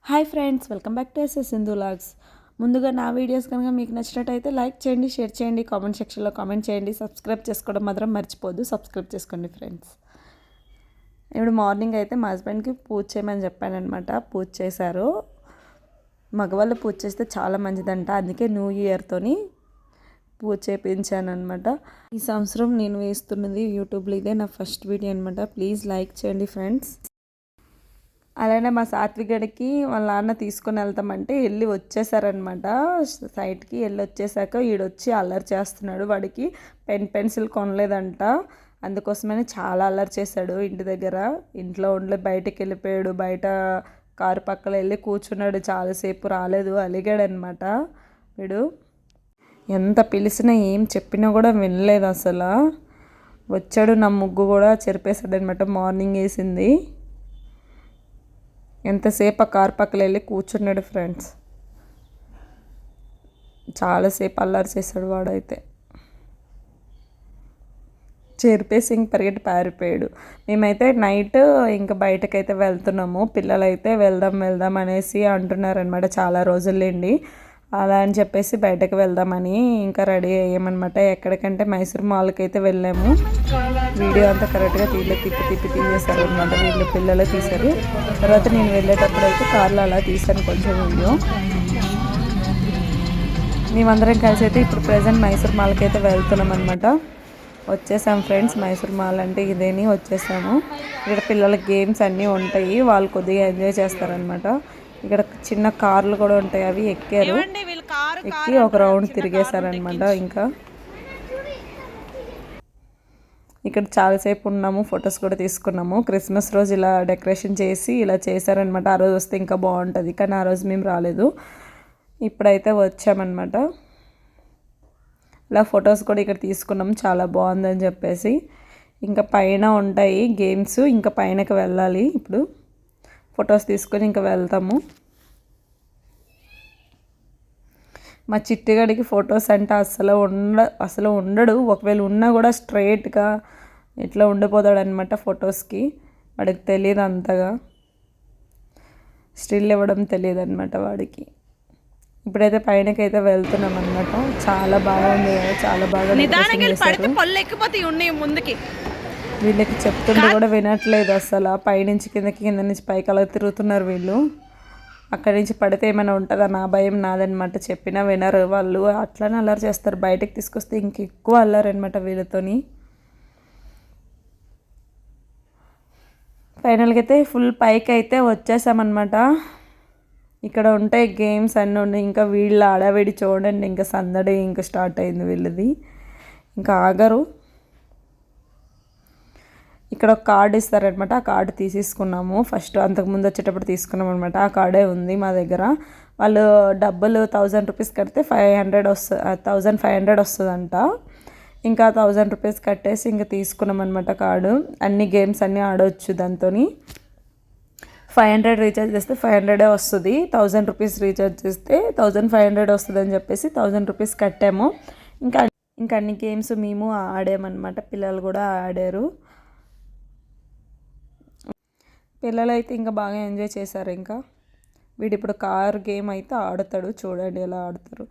Hi friends, welcome back to S S Sindhu vlogs. ముందుగా నా videos కనుక మీకు నచ్చినట్టయితే లైక్ చేయండి, షేర్ చేయండి, కామెంట్ సెక్షన్లో కామెంట్ చేయండి. సబ్స్క్రైబ్ చేసుకోవడం మాత్రం మర్చిపోద్దు. సబ్స్క్రైబ్ చేసుకోండి ఫ్రెండ్స్. ఇప్పుడు మార్నింగ్ అయితే మా హస్బెండ్కి పూజ చేయమని చెప్పానమాట. పూజ చేశారు. మగవాళ్ళు పూజ చేస్తే చాలా మంచిదంట. అందుకే న్యూ ఇయర్తోని పూజ చేయించాను అనమాట. ఈ సంవత్సరం నేను వేస్తున్నది యూట్యూబ్లో ఇదే నా ఫస్ట్ వీడియో అనమాట. ప్లీజ్ లైక్ చేయండి ఫ్రెండ్స్. అలానే మా సాత్వికుడికి వాళ్ళ నాన్న తీసుకొని వెళ్తామంటే వెళ్ళి వచ్చేసారనమాట. సైట్కి వెళ్ళి వచ్చేసాక ఈడొచ్చి అల్లరి చేస్తున్నాడు. వాడికి పెన్సిల్ కొనలేదంట. అందుకోసమని చాలా అల్లరి చేశాడు. ఇంటి దగ్గర ఇంట్లో ఉండి బయటకు వెళ్ళిపోయాడు. బయట కారు పక్కన వెళ్ళి కూర్చున్నాడు. చాలాసేపు రాలేదు, అలిగాడు అనమాట. వీడు ఎంత పిలిచినా ఏం చెప్పినా కూడా వినలేదు అసలు. వచ్చాడు, నా ముగ్గు కూడా చెరిపేశాడు అనమాట. మార్నింగ్ వేసింది. ఎంతసేపు ఆ కారు పక్కన వెళ్ళి కూర్చున్నాడు ఫ్రెండ్స్. చాలాసేపు అల్లరి చేశాడు వాడైతే. చెరిపేసి ఇంక పరిగెట్టి పారిపోయాడు. మేమైతే నైట్ ఇంకా బయటకైతే వెళ్తున్నాము. పిల్లలైతే వెళ్దాం అనేసి అంటున్నారనమాట. చాలా రోజులేండి అలా అని చెప్పేసి బయటకు వెళ్దామని ఇంకా రెడీ అయ్యామన్నమాట. ఎక్కడికంటే మైసూర్ మాల్కి అయితే వెళ్ళాము. వీడియో అంతా కరెక్ట్గా తిప్పి తీసేశారు అనమాట. వీళ్ళు పిల్లలే తీశారు. తర్వాత నేను వెళ్ళేటప్పుడు అయితే కార్లో అలా తీశాను కొంచెం వీడియో. మేమందరం కలిసి అయితే ఇప్పుడు ప్రజెంట్ మైసూర్ మాల్కి అయితే వెళ్తున్నాం అనమాట. వచ్చేసాం ఫ్రెండ్స్. మైసూర్ మాల్ అంటే ఇదేని వచ్చేసాము. ఇక్కడ పిల్లల గేమ్స్ అన్నీ ఉంటాయి. వాళ్ళు కొద్దిగా ఎంజాయ్ చేస్తారనమాట. ఇక్కడ చిన్న కార్లు కూడా ఉంటాయి. అవి ఎక్కారు. ఎక్కి ఒక రౌండ్ తిరిగేశారనమాట. ఇంకా ఇక్కడ చాలాసేపు ఉన్నాము. ఫొటోస్ కూడా తీసుకున్నాము. క్రిస్మస్ రోజు ఇలా డెకరేషన్ చేసి ఇలా చేశారనమాట. ఆ రోజు వస్తే ఇంకా బాగుంటుంది, కానీ ఆ రోజు మేము రాలేదు. ఇప్పుడైతే వచ్చామన్నమాట. ఇలా ఫొటోస్ కూడా ఇక్కడ తీసుకున్నాము. చాలా బాగుందని చెప్పేసి. ఇంకా పైన ఉంటాయి గేమ్స్. ఇంకా పైనకి వెళ్ళాలి. ఇప్పుడు ఫొటోస్ తీసుకొని ఇంకా వెళ్తాము. మా చిట్టిగడికి ఫొటోస్ అంటే అసలు ఉండడు. ఒకవేళ ఉన్నా కూడా స్ట్రైట్గా ఇట్లా ఉండిపోతాడు అనమాట ఫొటోస్కి. వాడికి తెలియదు అంతగా, స్టిల్ ఇవ్వడం తెలియదు అనమాట వాడికి. ఇప్పుడైతే పైనకైతే వెళ్తున్నాం అనమాట. చాలా బాగుంది కదా, చాలా బాగా ముందుకి. వీళ్ళకి చెప్తుంటే కూడా వినట్లేదు అసలు. పైనుంచి కిందకి, కింద నుంచి పైకి అలా తిరుగుతున్నారు వీళ్ళు. అక్కడి నుంచి పడితే ఏమైనా ఉంటుందా నా భయం నాదనమాట. చెప్పినా వినరు వాళ్ళు. అట్లనే అల్లరి చేస్తారు. బయటకు తీసుకొస్తే ఇంకెక్కువ అల్లరి అనమాట వీళ్ళతోని. ఫైనల్గా అయితే ఫుల్ పైకి అయితే వచ్చేసామన్నమాట. ఇక్కడ ఉంటాయి గేమ్స్ అన్నీ ఉన్నాయి. ఇంకా వీళ్ళ ఆడవిడి చూడండి. ఇంకా సందడి ఇంకా స్టార్ట్ అయింది వీళ్ళది. ఇంకా ఆగరు. ఇక్కడ ఒక కార్డు ఇస్తారనమాట. ఆ కార్డు తీసేసుకున్నాము. ఫస్ట్ అంతకుముందు వచ్చేటప్పుడు తీసుకున్నాం అనమాట. ఆ కార్డే ఉంది మా దగ్గర. వాళ్ళు డబ్బులు 1000 రూపీస్ కడితే 1500 వస్తుందంట. ఇంకా 1000 రూపీస్ కట్టేసి ఇంకా తీసుకున్నాం అనమాట కార్డు. అన్ని గేమ్స్ అన్నీ ఆడవచ్చు దాంతో. 500 రీఛార్జ్ చేస్తే 500 వస్తుంది. 1000 రూపీస్ రీఛార్జ్ చేస్తే 1500 వస్తుంది అని చెప్పేసి 1000 రూపీస్ కట్టాము. ఇంకా అన్ని గేమ్స్ మేము ఆడామన్నమాట. పిల్లలు కూడా ఆడారు. పిల్లలు అయితే ఇంకా బాగా ఎంజాయ్ చేశారు. ఇంకా వీడు ఇప్పుడు కార్ గేమ్ అయితే ఆడతాడు. చూడండి ఎలా ఆడతారు.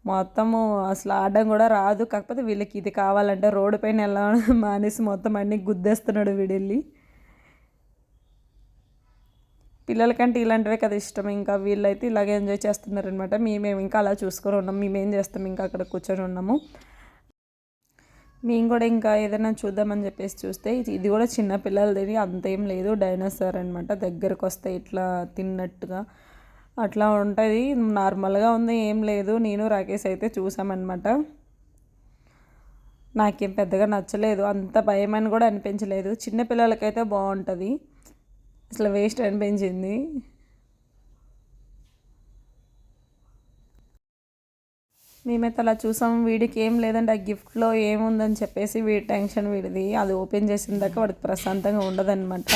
మొత్తము అసలు ఆడడం కూడా రాదు. కాకపోతే వీళ్ళకి ఇది కావాలంటే రోడ్డు పైన ఎలా మానేసి మొత్తం అన్నీ గుద్దేస్తున్నాడు వీడెళ్ళి. పిల్లలకంటే ఇలాంటివే కదా ఇష్టం. ఇంకా వీళ్ళైతే ఇలాగే ఎంజాయ్ చేస్తున్నారనమాట. మేమేమి ఇంకా అలా చూసుకొని ఉన్నాం. మేమేం చేస్తాం, ఇంకా అక్కడ కూర్చొని ఉన్నాము. మేము కూడా ఇంకా ఏదైనా చూద్దామని చెప్పేసి చూస్తే ఇది కూడా చిన్న పిల్లలది, అంతేం లేదు. డైనోసార్ అనమాట. దగ్గరకు వస్తే ఇట్లా తిన్నట్టుగా అట్లా ఉంటుంది. నార్మల్గా ఉంది, ఏం లేదు. నేను రాకేష్ అయితే చూసామన్నమాట. నాకేం పెద్దగా నచ్చలేదు. అంత భయమని కూడా అనిపించలేదు. చిన్న పిల్లలకైతే బాగుంటుంది. అసలు వేస్ట్ అనిపించింది. మేమైతే అలా చూసాము. వీడికి ఏం లేదంటే ఆ గిఫ్ట్లో ఏముందని చెప్పేసి వీడి టెన్షన్ వీడిది. అది ఓపెన్ చేసిన దాకా వాడికి ప్రశాంతంగా ఉండదన్నమాట.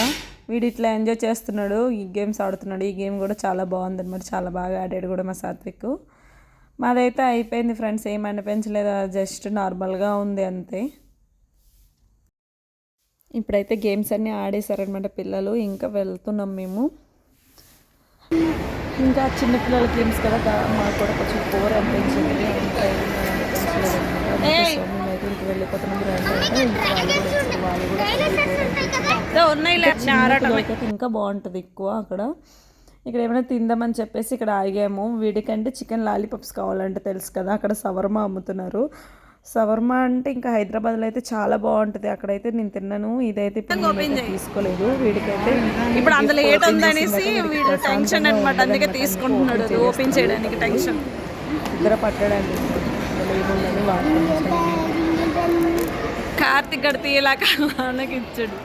వీడు ఇట్లా ఎంజాయ్ చేస్తున్నాడు, ఈ గేమ్స్ ఆడుతున్నాడు. ఈ గేమ్ కూడా చాలా బాగుందన్నమాట. చాలా బాగా ఆడాడు కూడా మా సాత్విక్. మాదైతే అయిపోయింది ఫ్రెండ్స్. ఏం అనిపించలేదు, జస్ట్ నార్మల్గా ఉంది అంతే. ఇప్పుడైతే గేమ్స్ అన్నీ ఆడేశారనమాట పిల్లలు. ఇంకా వెళ్తున్నాం మేము. ఇంకా చిన్నపిల్లల గేమ్స్ కదా మాకు కూడా కొంచెం బోర్ అనిపించింది. మేమైతే ఇంటికి వెళ్ళిపోతున్నాం. రండి ఇంకా వాళ్ళు కూడా ఇంకా బాగుంటుంది ఎక్కువ అక్కడ. ఇక్కడ ఏమైనా తిందామని చెప్పేసి ఇక్కడ ఆగాము. వీడికంటే చికెన్ లాలీపాప్స్ కావాలంటే తెలుసు కదా, అక్కడ సవర్మా అమ్ముతున్నారు. సవర్మా అంటే ఇంకా హైదరాబాద్లో అయితే చాలా బాగుంటుంది. అక్కడైతే నేను తిన్నాను. ఇదైతే తీసుకోలేదు. వీడికైతే ఇప్పుడు అందులో ఏటుందనేసి వీడు టెన్షన్ అనమాట, అందుకే తీసుకుంటున్నాడు. ఓపెన్ చేయడానికి టెన్షన్, ఇద్దర పట్టడానికి ఏముందని వాడుతున్నాడు. కార్తిక్ గడితే ఇలా కాలానికి ఇచ్చాడు.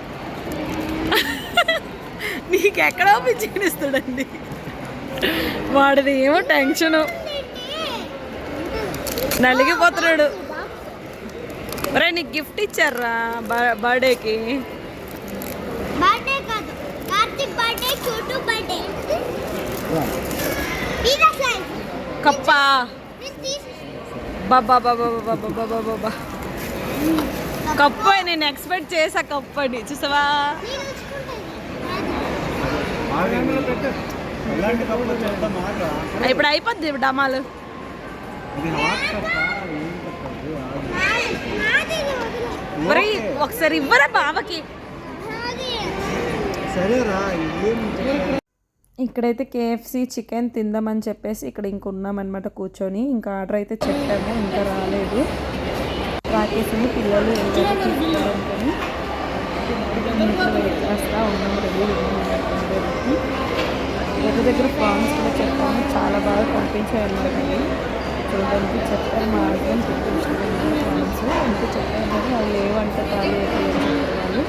నీకెక్కడో పిచ్చినిస్తాడండి వాడిది. ఏమో టెన్షను, నలిగిపోతున్నాడు. మరే నీకు గిఫ్ట్ ఇచ్చారా బర్త్డేకి? కప్పా బాబా బాబా బాబా బాబా బాబా కప్పు నేను ఎక్స్పెక్ట్ చేసా. కప్పు అని చూసావా? ఇప్పుడు అయిపోద్ది డమాలు. ఒకసారి ఇవ్వరా బావకి. ఇక్కడైతే KFC చికెన్ తిందామని చెప్పేసి ఇక్కడ ఇంకున్నామన్నమాట కూర్చొని. ఇంకా ఆర్డర్ అయితే చెప్పాము, ఇంకా రాలేదు. రాకేసింది పిల్లలు వెళ్ళారు తీసుకెళ్ళడానికి. వెయిట్ చేస్తా ఉన్నాము. రెడీ దగ్గర ఫార్మ్స్ కూడా చెప్పాము, చాలా బాగా పంపించాయన్నమాట. చూడడానికి చెప్పారు మా హస్బెండ్ చూపించారు ఫార్మ్స్. అంటే చెప్పారు కానీ అవి లేవంటే ఖాళీ అయిపోయారు వాళ్ళు.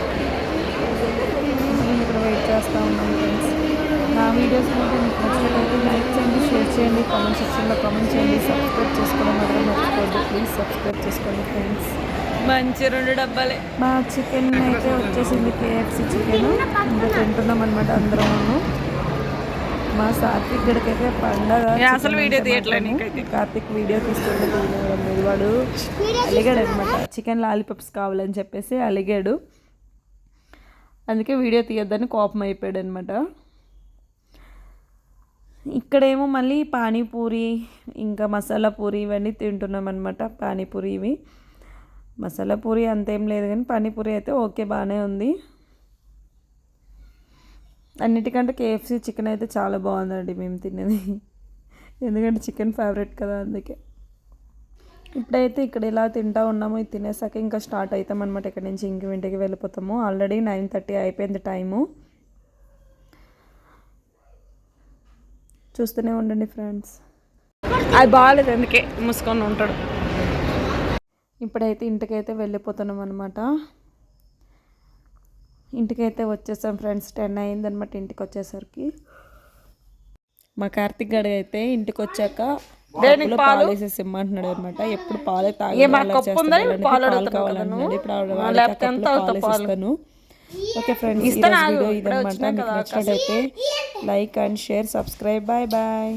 మేము ఇక్కడ వెయిట్ చేస్తూ ఉన్నాం ఫ్రెండ్స్. నా వీడియోస్ అంటే మీకు నచ్చినట్లయితే లైక్ చేయండి, షేర్ చేయండి, కామెంట్ సెక్షన్లో కామెంట్ చేయండి. సబ్స్క్రైబ్ చేసుకోవడం మాత్రం మర్చిపోద్దు. ప్లీజ్ సబ్స్క్రైబ్ చేసుకోండి ఫ్రెండ్స్. మంచి 2 డబ్బాలే. మా చికెన్ అయితే వచ్చేసింది KFC చికెన్. ఇంకా తింటున్నాం అనమాట అందరం. మా సాత్విక్ గడికైతే పండగ. అసలు వీడియో తీయట్లేదు. కార్తిక్ వీడియో తీసుకుంటే తీయడం వాడు అలిగాడు అనమాట. చికెన్ లాలీపాప్స్ కావాలని చెప్పేసి అలిగాడు. అందుకే వీడియో తీయొద్దని కోపం అయిపోయాడు అనమాట. ఇక్కడేమో మళ్ళీ పానీపూరి ఇంకా మసాలా పూరి ఇవన్నీ తింటున్నాం అనమాట. పానీపూరి ఇవి, మసాలా పూరి అంతేం లేదు కానీ పానీపూరి అయితే ఓకే బాగానే ఉంది. అన్నిటికంటే KFC చికెన్ అయితే చాలా బాగుందండి మేము తినేది. ఎందుకంటే చికెన్ ఫేవరెట్ కదా, అందుకే. ఇప్పుడైతే ఇక్కడ ఇలా తింటూ ఉన్నాము. ఇది తినేసాక ఇంకా స్టార్ట్ అవుతాం అనమాట. ఇక్కడ నుంచి ఇంటికి వెళ్ళిపోతాము. ఆల్రెడీ 9:30 అయిపోయింది టైము. చూస్తూనే ఉండండి ఫ్రెండ్స్. అది బాగాలేదు అందుకే మూసుకొని ఉంటాడు. ఇప్పుడైతే ఇంటికైతే వెళ్ళిపోతున్నాం అనమాట. ఇంటికైతే వచ్చేసాం ఫ్రెండ్స్. 10 అయిందనమాట ఇంటికి వచ్చేసరికి. మా కార్తిక్ గడి అయితే ఇంటికి వచ్చాక పాలు వేసేసి ఇమ్మంటున్నాడు అనమాట. ఎప్పుడు పాలే తాగి పాలు కావాలన్నాడు. ఇప్పుడు పాలు. ఓకే ఫ్రెండ్స్, ఈరోజు వీడియో ఇదనమాట. మీకు నచ్చినట్లయితే like and share, subscribe. Bye bye.